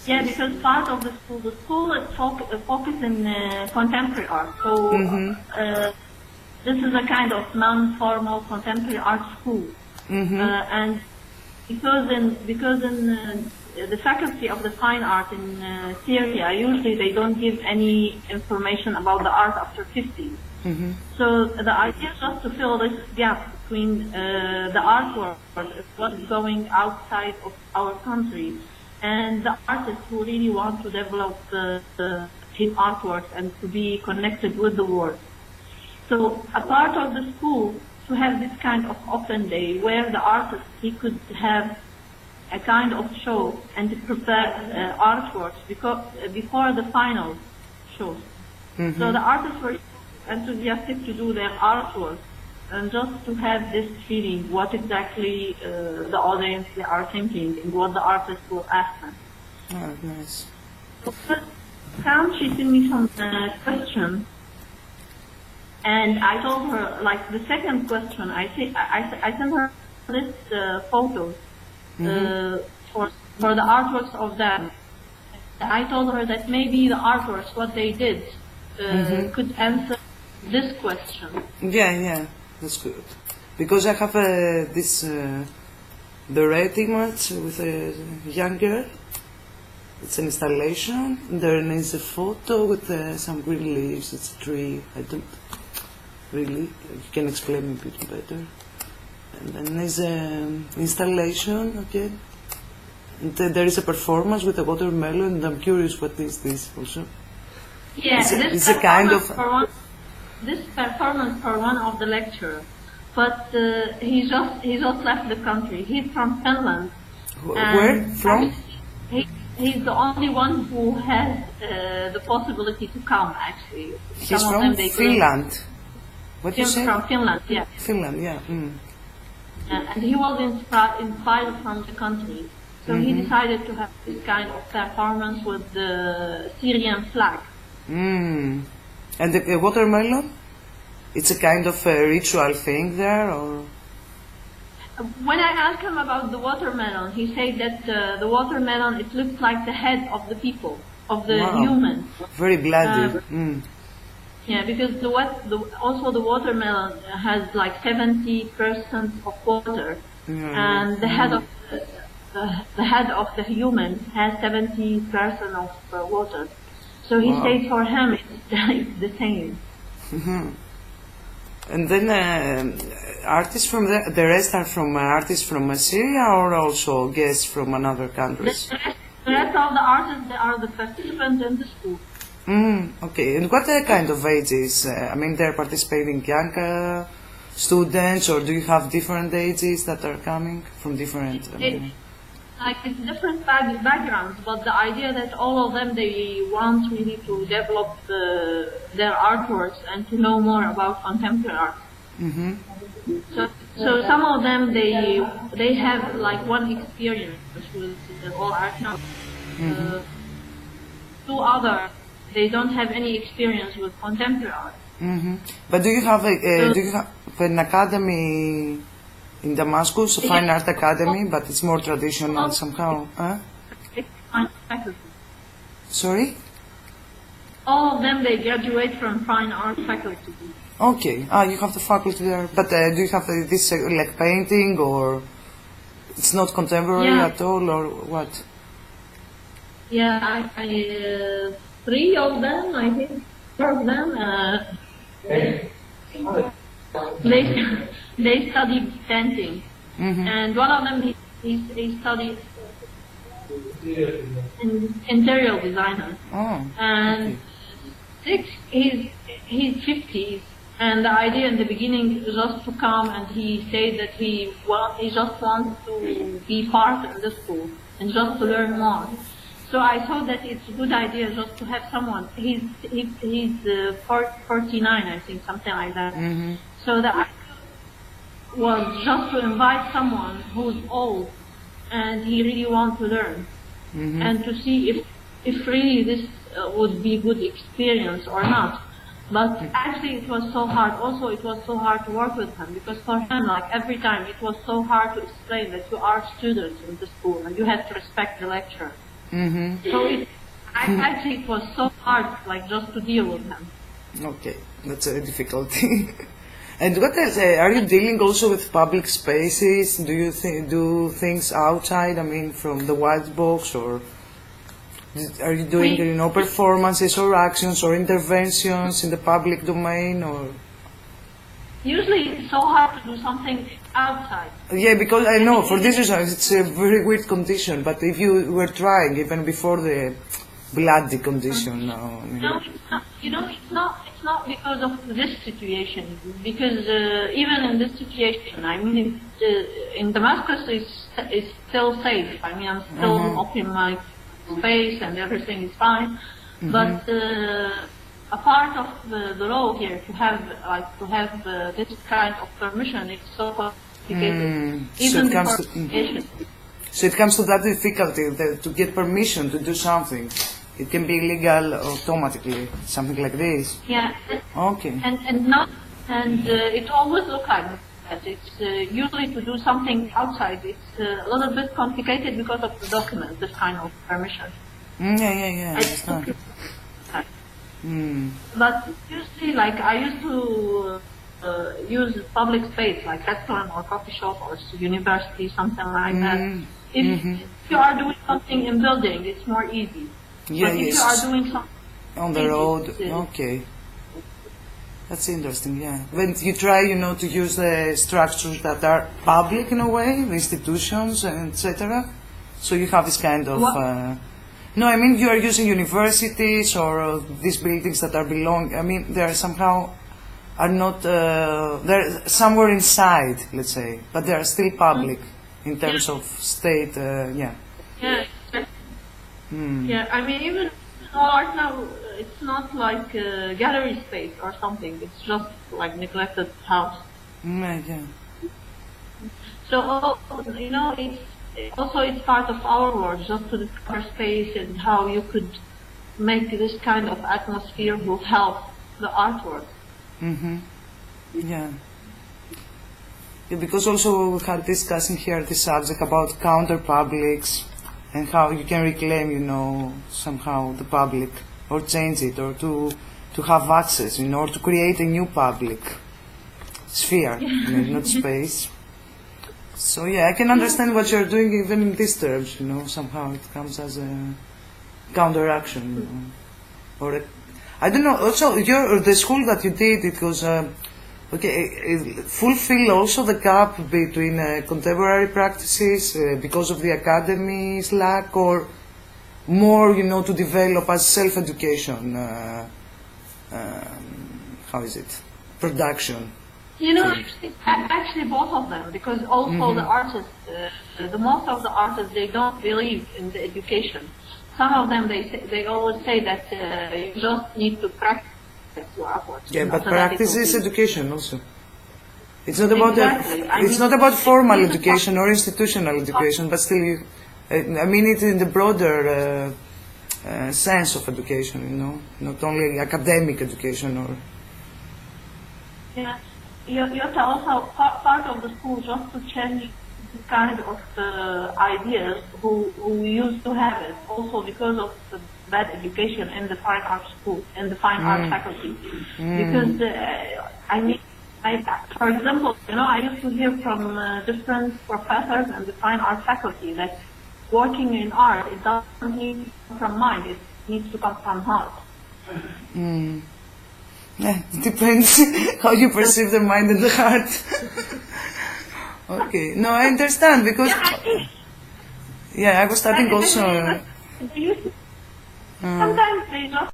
Yeah, because part of the school is focused in contemporary art. So this is a kind of non-formal contemporary art school, and because in the faculty of the fine art in Syria, usually they don't give any information about the art after 50. So the idea is just to fill this gap between the artwork, what's going outside of our country, and the artists who really want to develop his artwork and to be connected with the world. So a part of the school to have this kind of open day where the artist, he could have a kind of show and to prepare artworks before the final show. So the artists were enthusiastic to do their artwork and just to have this feeling what exactly the audience they are thinking and what the artist will ask them. Oh, nice. So first time she sent me some questions, and I told her, like the second question, I sent her this photos for the artworks of them. I told her that maybe the artworks, what they did, could answer this question. Yeah, that's good. Because I have the red image with a young girl. It's an installation. There is a photo with some green leaves. It's a tree. I don't really. You can explain a bit better. And then there's an installation again. And then there is a performance with a watermelon. And I'm curious, what is this also? Yeah, it's a kind of. This performance for one of the lecturers, but he just left the country. He's from Finland. Where from? He's the only one who has the possibility to come. Actually, he's from Finland. What you say? From Finland, yeah. Finland, yeah. And he was inspired from the country, so he decided to have this kind of performance with the Syrian flag. And the watermelon? It's a kind of a ritual thing there, or? When I asked him about the watermelon, he said that the watermelon, it looks like the head of the people, of the human. Very bloody. Yeah, because also the watermelon has like 70% of water, and the head of the human has 70% of water. So he said for him it's the same. And then artists from the rest are from artists from Syria, or also guests from another countries? The rest of the artists, they are the participants in the school. Okay, and what kind of ages? I mean, they're participating young students, or do you have different ages that are coming from different? It's different backgrounds, but the idea that all of them, they want really to develop their artworks and to know more about contemporary art. So some of them, they have like one experience with AllArtNow. Two others, they don't have any experience with contemporary art. But do you have an academy in Damascus, a fine art academy, but it's more traditional somehow? Sorry? All of them, they graduate from fine art faculty. Okay, you have the faculty there, but do you have this like painting, or it's not contemporary at all, or what? Yeah, three of them, I think, four of them, they studied painting, and one of them he studied interior designer, and six he's 50s, and the idea in the beginning was just to come, and he said that he just wants to be part of the school and just to learn more. So I thought that it's a good idea just to have someone. He's 49, I think, something like that. So the idea was just to invite someone who's old and he really wants to learn, and to see if really this would be good experience or not. But actually it was so hard. Also it was so hard to work with him, because for him, like every time, it was so hard to explain that you are students in the school and you have to respect the lecturer. So actually it was so hard, like, just to deal with him. Okay, that's a difficulty. And what else? Are you dealing also with public spaces? Do you do things outside? I mean, from the white box, or are you doing, performances or actions or interventions in the public domain, or? Usually it's so hard to do something outside. Yeah, because I know for this reason it's a very weird condition. But if you were trying even before the bloody condition, now. No, it's not. It's not because of this situation. Because even in this situation, I mean, in Damascus it's still safe. I mean, I'm still up in my space and everything is fine. But a part of the law here to have this kind of permission, it's so complicated. Even so it comes to that difficulty to get permission to do something. It can be illegal automatically, something like this. Yeah. Okay. And it always looks like that. It's usually to do something outside. It's a little bit complicated because of the document, this kind of permission. Yeah. I understand. But usually, like, I used to use public space, like restaurant or coffee shop or university, something like that. If you are doing something in building, it's more easy. Yeah, but if you are doing something on the road, okay. That's interesting, yeah. When you try, to use the structures that are public in a way, the institutions, etc. So you have this kind of... no, I mean you are using universities or these buildings that are I mean, they are somehow are not... they're somewhere inside, let's say, but they are still public in terms of state, Yeah. Yeah, I mean, even AllArtNow, it's not like a gallery space or something. It's just like neglected house. Yeah. So, it's part of our work, just to discover space and how you could make this kind of atmosphere will help the artwork. Yeah. Because also we are discussing here the subject about counter publics and how you can reclaim, somehow the public, or change it, or to have access, or to create a new public sphere, not space. So yeah, I can understand what you're doing even in these terms, somehow it comes as a counteraction, or I don't know. Also, the school that you did, it was fulfill also the gap between contemporary practices because of the academy's lack, or more, to develop as self-education. How is it? Production. Actually both of them, because also the artists, the most of the artists, they don't believe in the education. Some of them, they always say that you just need to practice your artwork. Yeah, but practice is education also. It's not about it's not about formal education or institutional education, but still, I mean it in the broader sense of education, not only academic education or. Yeah. Yota, also part of the school just to change the kind of ideas who used to have it, also because of the bad education in the fine art school, in the fine art faculty. Because, for example, I used to hear from different professors in the fine art faculty that working in art, it doesn't need to come from mind, it needs to come from heart. Yeah, it depends how you perceive the mind and the heart. Okay, no, I understand, because I was studying also. Sometimes they just